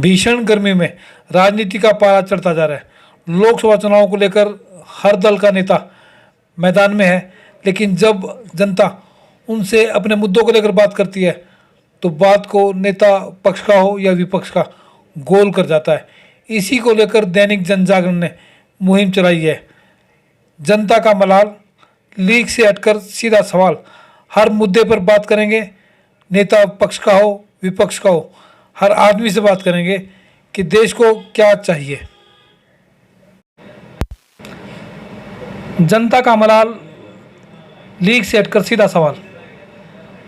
भीषण गर्मी में राजनीति का पारा चढ़ता जा रहा है। लोकसभा चुनाव को लेकर हर दल का नेता मैदान में है, लेकिन जब जनता उनसे अपने मुद्दों को लेकर बात करती है तो बात को नेता पक्ष का हो या विपक्ष का गोल कर जाता है। इसी को लेकर दैनिक जनजागरण ने मुहिम चलाई है। जनता का मलाल, लीक से हटकर सीधा सवाल, हर मुद्दे पर बात करेंगे। नेता पक्ष का हो विपक्ष का हो, हर आदमी से बात करेंगे कि देश को क्या चाहिए। जनता का मलाल, लीक से हटकर सीधा सवाल।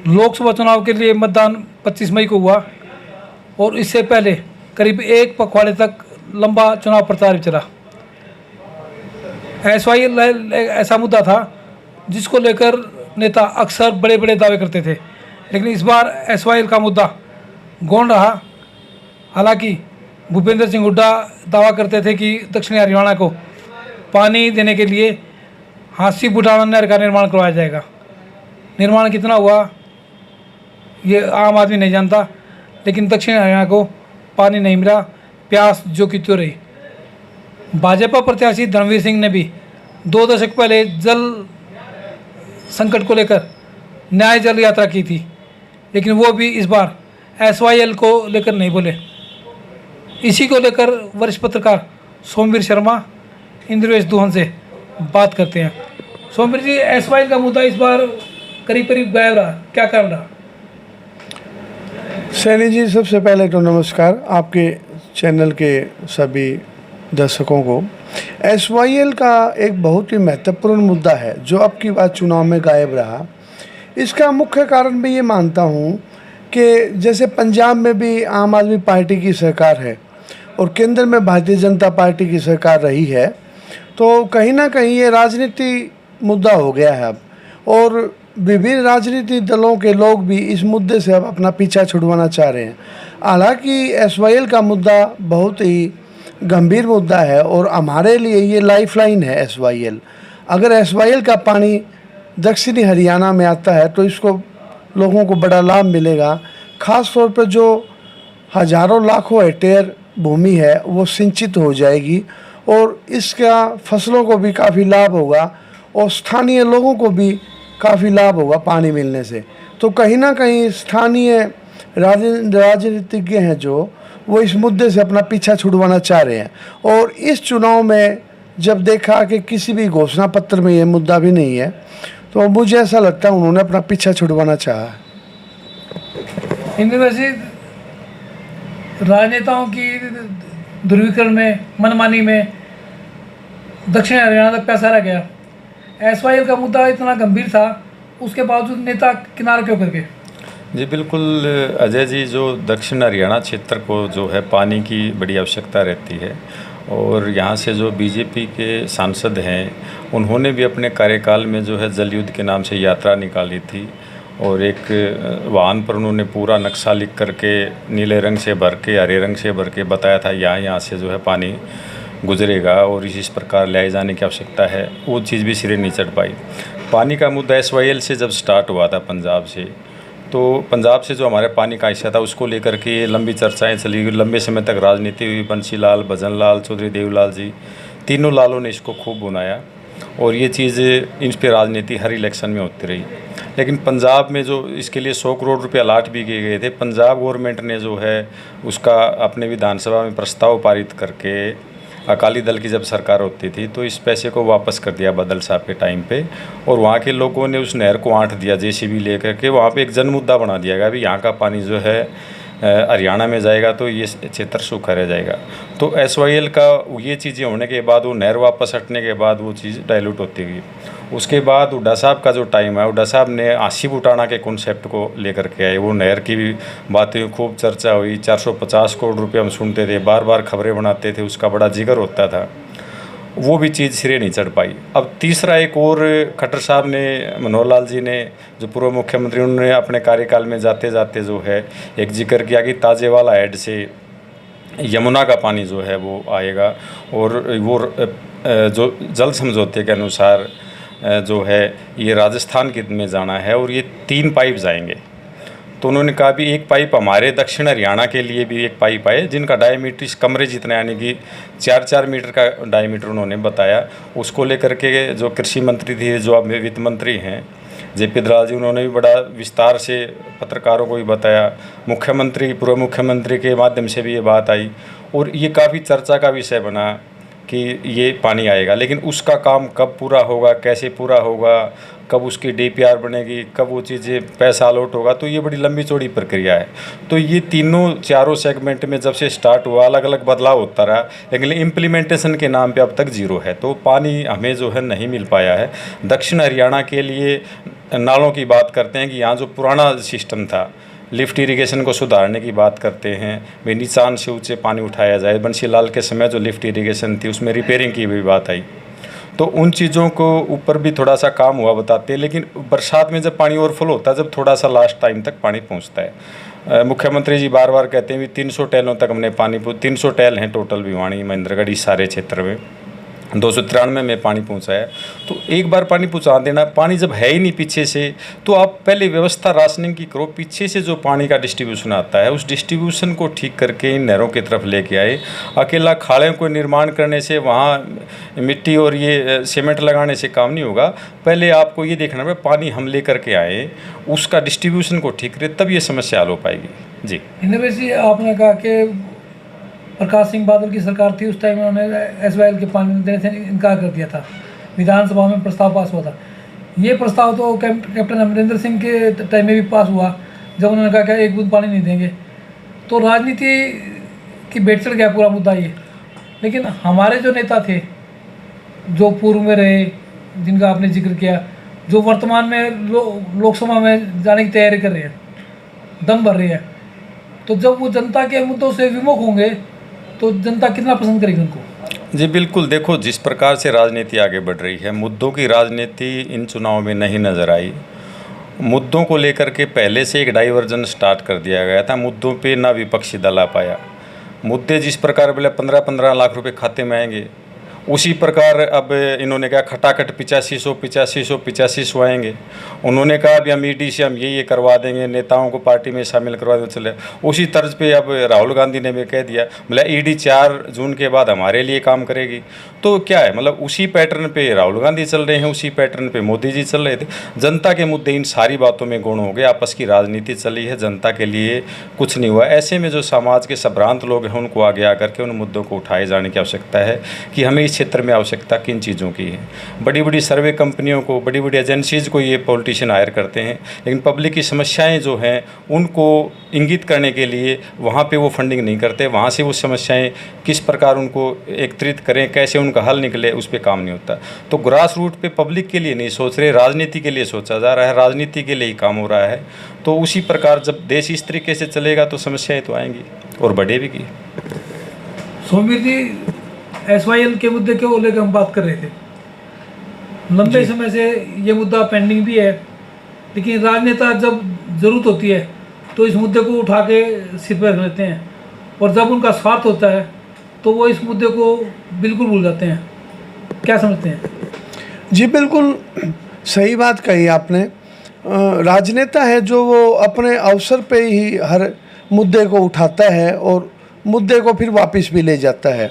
लोकसभा चुनाव के लिए मतदान 25 मई को हुआ और इससे पहले करीब एक पखवाड़े तक लंबा चुनाव प्रचार चला। SYL ऐसा मुद्दा था जिसको लेकर नेता अक्सर बड़े बड़े दावे करते थे, लेकिन इस बार SYL का मुद्दा गौण रहा। हालांकि भूपेंद्र सिंह हुड्डा दावा करते थे कि दक्षिणी हरियाणा को पानी देने के लिए हांसी बुढ़ाना नहर का निर्माण करवाया जाएगा। निर्माण कितना हुआ ये आम आदमी नहीं जानता, लेकिन दक्षिण हरियाणा को पानी नहीं मिला, प्यास जो की त्यों रही। भाजपा प्रत्याशी धर्मवीर सिंह ने भी 2 दशक पहले जल संकट को लेकर न्याय जल यात्रा की थी, लेकिन वो भी इस बार SYL को लेकर नहीं बोले। इसी को लेकर वरिष्ठ पत्रकार सोमवीर शर्मा इंद्रवेश दुहन से बात करते हैं। सोमवीर जी, SYL का मुद्दा इस बार करीब करीब गायब रहा, क्या कारण रहा? सैनी जी, सबसे पहले तो नमस्कार आपके चैनल के सभी दर्शकों को। SYL का एक बहुत ही महत्वपूर्ण मुद्दा है जो अब की बार चुनाव में गायब रहा। इसका मुख्य कारण मैं ये मानता हूँ कि जैसे पंजाब में भी आम आदमी पार्टी की सरकार है और केंद्र में भारतीय जनता पार्टी की सरकार रही है, तो कहीं ना कहीं ये राजनीति मुद्दा हो गया है अब, और विभिन्न राजनीतिक दलों के लोग भी इस मुद्दे से अब अपना पीछा छुड़वाना चाह रहे हैं। हालांकि SYL का मुद्दा बहुत ही गंभीर मुद्दा है और हमारे लिए ये लाइफलाइन है SYL। अगर SYL का पानी दक्षिणी हरियाणा में आता है तो इसको लोगों को बड़ा लाभ मिलेगा। ख़ास तौर पर जो हज़ारों लाखों हेक्टेयर भूमि है वो सिंचित हो जाएगी और इसका फसलों को भी काफ़ी लाभ होगा और स्थानीय लोगों को भी काफ़ी लाभ होगा पानी मिलने से। तो कहीं ना कहीं स्थानीय राजनीतिज्ञ हैं जो वो इस मुद्दे से अपना पीछा छुड़वाना चाह रहे हैं, और इस चुनाव में जब देखा कि किसी भी घोषणा पत्र में ये मुद्दा भी नहीं है तो मुझे ऐसा लगता है उन्होंने अपना पीछा छुड़वाना चाहा। राजनेताओं की ध्रुवीकरण में, मनमानी में दक्षिण हरियाणा तक पैसा रह गया। SYL का मुद्दा इतना गंभीर था, उसके बावजूद नेता किनारा क्यों कर गए? जी बिल्कुल अजय जी, जो दक्षिण हरियाणा क्षेत्र को जो है पानी की बड़ी आवश्यकता रहती है, और यहाँ से जो बीजेपी के सांसद हैं उन्होंने भी अपने कार्यकाल में जो है जल युद्ध के नाम से यात्रा निकाली थी, और एक वाहन पर उन्होंने पूरा नक्शा लिख करके नीले रंग से भर के, हरे रंग से भर के बताया था यहाँ से जो है पानी गुजरेगा और इस प्रकार ले जाने की आवश्यकता है। वो चीज़ भी सिरे नहीं चढ़ पाई। पानी का मुद्दा SYL से जब स्टार्ट हुआ था पंजाब से, तो पंजाब से जो हमारे पानी का हिस्सा था उसको लेकर के लंबी चर्चाएं चली। लंबे समय तक राजनीति हुई। बंसी लाल, भजन लाल, चौधरी देवलाल जी, तीनों लालों ने इसको खूब बुनाया और ये चीज़ इन पर राजनीति हर इलेक्शन में होती रही। लेकिन पंजाब में जो इसके लिए 100 करोड़ रुपये अलाट भी किए गए थे, पंजाब गवर्नमेंट ने जो है उसका अपने विधानसभा में प्रस्ताव पारित करके, अकाली दल की जब सरकार होती थी तो इस पैसे को वापस कर दिया बादल साहब के टाइम पे, और वहाँ के लोगों ने उस नहर को आंट दिया JCB लेकर के। वहाँ पे एक जन मुद्दा बना दिया गया, अभी यहाँ का पानी जो है हरियाणा में जाएगा तो ये क्षेत्र सूखा रह जाएगा। तो SYL का ये चीज़ें होने के बाद, वो नहर वापस हटने के बाद वो चीज़ डाइल्यूट होती गई। उसके बाद हुड्डा साहब का जो टाइम है, हुड्डा साहब ने आसी बुटाना के कॉन्सेप्ट को लेकर के आए। वो नहर की भी बातें खूब चर्चा हुई। 450 करोड़ रुपये हम सुनते थे, बार बार खबरें बनाते थे, उसका बड़ा जिक्र होता था। वो भी चीज़ सिरे नहीं चढ़ पाई। अब तीसरा एक और खट्टर साहब ने, मनोहर लाल जी ने, जो पूर्व मुख्यमंत्री, उन्होंने अपने कार्यकाल में जाते जाते जो है एक जिक्र किया कि ताजेवाला हेड से यमुना का पानी जो है वो आएगा, और वो जो जल समझौते के अनुसार जो है ये राजस्थान के में जाना है और ये 3 पाइप जाएंगे। तो उन्होंने कहा भी एक पाइप हमारे दक्षिण हरियाणा के लिए भी एक पाइप आए जिनका डायमीटर इस कमरे जितना, यानी कि 4-4 मीटर का डायमीटर उन्होंने बताया। उसको लेकर के जो कृषि मंत्री थे, जो अब वित्त मंत्री हैं जेपी दलाल जी, उन्होंने भी बड़ा विस्तार से पत्रकारों को भी बताया। मुख्यमंत्री, पूर्व मुख्यमंत्री के माध्यम से भी ये बात आई और ये काफ़ी चर्चा का विषय बना कि ये पानी आएगा, लेकिन उसका काम कब पूरा होगा, कैसे पूरा होगा, कब उसकी डीपीआर बनेगी, कब वो चीज़ें पैसा अलॉट होगा, तो ये बड़ी लंबी चौड़ी प्रक्रिया है। तो ये चारों सेगमेंट में जब से स्टार्ट हुआ अलग अलग बदलाव होता रहा, लेकिन इम्प्लीमेंटेशन के नाम पे अब तक जीरो है। तो पानी हमें जो है नहीं मिल पाया है। दक्षिण हरियाणा के लिए नालों की बात करते हैं कि यहाँ जो पुराना सिस्टम था, लिफ्ट इरिगेशन को सुधारने की बात करते हैं, भाई नीचान से ऊंचे पानी उठाया जाए। बंशीलाल के समय जो लिफ्ट इरिगेशन थी उसमें रिपेयरिंग की भी बात आई, तो उन चीज़ों को ऊपर भी थोड़ा सा काम हुआ बताते हैं। लेकिन बरसात में जब पानी ओवरफ्लो होता है, जब थोड़ा सा लास्ट टाइम तक पानी पहुंचता है, मुख्यमंत्री जी बार बार कहते हैं भी 300 टैलों तक हमने पानी 300 टैल हैं टोटल भिवानी महेंद्रगढ़ इस सारे क्षेत्र में, 293 में पानी पहुंचा है। तो एक बार पानी पहुंचा देना, पानी जब है ही नहीं पीछे से, तो आप पहले व्यवस्था राशनिंग की करो, पीछे से जो पानी का डिस्ट्रीब्यूशन आता है उस डिस्ट्रीब्यूशन को ठीक करके इन नहरों की तरफ लेके आए। अकेला खाड़ों को निर्माण करने से, वहाँ मिट्टी और ये सीमेंट लगाने से काम नहीं होगा। पहले आपको ये देखना है पानी हम ले करके आए, उसका डिस्ट्रीब्यूशन को ठीक करें, तब ये समस्या हल हो पाएगी। जी वैसे आपने कहा कि प्रकाश सिंह बादल की सरकार थी, उस टाइम उन्होंने एसवाईएल के पानी देने से इनकार कर दिया था। विधानसभा में प्रस्ताव पास हुआ था। ये प्रस्ताव तो कैप्टन अमरिंदर सिंह के टाइम में भी पास हुआ, जब उन्होंने कहा कि एक बूंद पानी नहीं देंगे। तो राजनीति की भेंट चढ़ गया पूरा मुद्दा ये। लेकिन हमारे जो नेता थे, जो पूर्व में रहे, जिनका आपने जिक्र किया, जो वर्तमान में लोकसभा में जाने की तैयारी कर रहे हैं, दम भर रही है, तो जब वो जनता के मुद्दों से विमुख होंगे तो जनता कितना पसंद करेगी उनको। जी बिल्कुल, देखो जिस प्रकार से राजनीति आगे बढ़ रही है, मुद्दों की राजनीति इन चुनाव में नहीं नज़र आई। मुद्दों को लेकर के पहले से एक डाइवर्जन स्टार्ट कर दिया गया था, मुद्दों पे ना विपक्षी दल आ पाया। मुद्दे जिस प्रकार पहले 15-15 लाख रुपए खाते में आएंगे, उसी प्रकार अब इन्होंने कहा खटाखट 8500 आएंगे। उन्होंने कहा अभी हम ईडी से हम ये करवा देंगे, नेताओं को पार्टी में शामिल करवा देंगे, चले उसी तर्ज पे अब राहुल गांधी ने भी कह दिया, मतलब ईडी 4 जून के बाद हमारे लिए काम करेगी। तो क्या है, मतलब उसी पैटर्न पे राहुल गांधी चल रहे हैं, उसी पैटर्न पे मोदी जी चल रहे थे। जनता के मुद्दे इन सारी बातों में गुण हो गए, आपस की राजनीति चली है, जनता के लिए कुछ नहीं हुआ। ऐसे में जो समाज के संभ्रांत लोग हैं, उनको आगे आकर के उन मुद्दों को उठाए जाने की आवश्यकता है कि हमें क्षेत्र में आवश्यकता किन चीज़ों की है। बड़ी बड़ी सर्वे कंपनियों को, बड़ी बड़ी एजेंसीज़ को ये पॉलिटिशियन हायर करते हैं, लेकिन पब्लिक की समस्याएं जो हैं उनको इंगित करने के लिए वहाँ पे वो फंडिंग नहीं करते। वहाँ से वो समस्याएं किस प्रकार उनको एकत्रित करें, कैसे उनका हल निकले, उस पर काम नहीं होता। तो ग्रास रूट पे पब्लिक के लिए नहीं सोच रहे, राजनीति के लिए सोचा जा रहा है, राजनीति के लिए ही काम हो रहा है। तो उसी प्रकार जब देश इस तरीके से चलेगा तो समस्याएँ तो आएंगी और बढ़ेगी। सोमवीर जी, एसवाईएल के मुद्दे को लेकर हम बात कर रहे थे। लंबे समय से ये मुद्दा पेंडिंग भी है, लेकिन राजनेता जब ज़रूरत होती है तो इस मुद्दे को उठा के सिर पर रख लेते हैं, और जब उनका स्वार्थ होता है तो वो इस मुद्दे को बिल्कुल भूल जाते हैं। क्या समझते हैं? जी बिल्कुल सही बात कही आपने। राजनेता है जो वो अपने अवसर पे ही हर मुद्दे को उठाता है और मुद्दे को फिर वापस भी ले जाता है।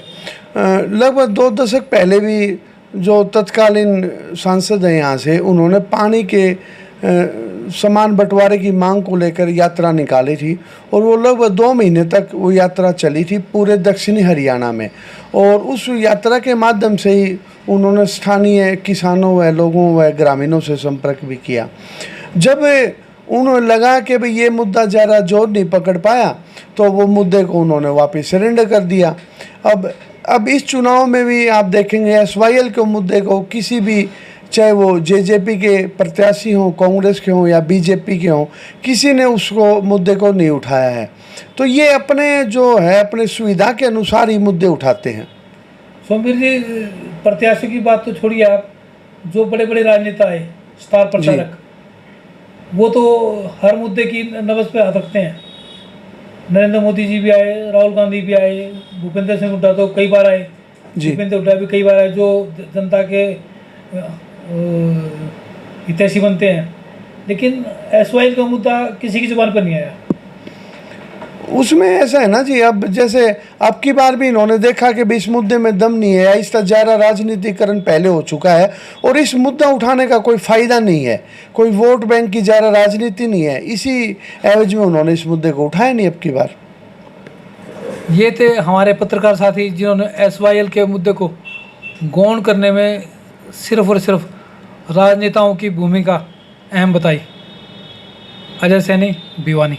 लगभग 2 दशक पहले भी जो तत्कालीन सांसद हैं यहाँ से, उन्होंने पानी के समान बंटवारे की मांग को लेकर यात्रा निकाली थी, और वो लगभग 2 महीने तक वो यात्रा चली थी पूरे दक्षिणी हरियाणा में। और उस यात्रा के माध्यम से ही उन्होंने स्थानीय किसानों व लोगों व ग्रामीणों से संपर्क भी किया। जब उन्होंने लगा कि भाई ये मुद्दा ज़्यादा जोर नहीं पकड़ पाया, तो वो मुद्दे को उन्होंने वापस सरेंडर कर दिया। अब इस चुनाव में भी आप देखेंगे एसवाईएल के मुद्दे को किसी भी, चाहे वो जेजेपी के प्रत्याशी हों, कांग्रेस के हों या बीजेपी के हों, किसी ने उसको मुद्दे को नहीं उठाया है। तो ये अपने जो है अपने सुविधा के अनुसार ही मुद्दे उठाते हैं। सोमवीर जी, प्रत्याशी की बात तो छोड़िए आप, जो बड़े बड़े राजनेता है, स्टार प्रचारक, वो तो हर मुद्दे की नब्ज़ पे हाथ रखते हैं। नरेंद्र मोदी जी भी आए, राहुल गांधी भी आए, भूपेंद्र सिंह हुड्डा तो कई बार आए, भूपेंद्र हुड्डा भी कई बार आए, जो जनता के हितैषी बनते हैं। लेकिन SYL का मुद्दा किसी की जुबान पर नहीं आया। उसमें ऐसा है ना जी, अब जैसे अब की बार भी इन्होंने देखा कि भी इस मुद्दे में दम नहीं है, इसका ज़्यादा राजनीतिकरण पहले हो चुका है और इस मुद्दा उठाने का कोई फ़ायदा नहीं है, कोई वोट बैंक की ज़्यादा राजनीति नहीं है, इसी एवज में उन्होंने इस मुद्दे को उठाया नहीं अब की बार। ये थे हमारे पत्रकार साथी जिन्होंने SYL के मुद्दे को गौण करने में सिर्फ और सिर्फ राजनेताओं की भूमिका अहम बताई। अजय सैनी, भिवानी।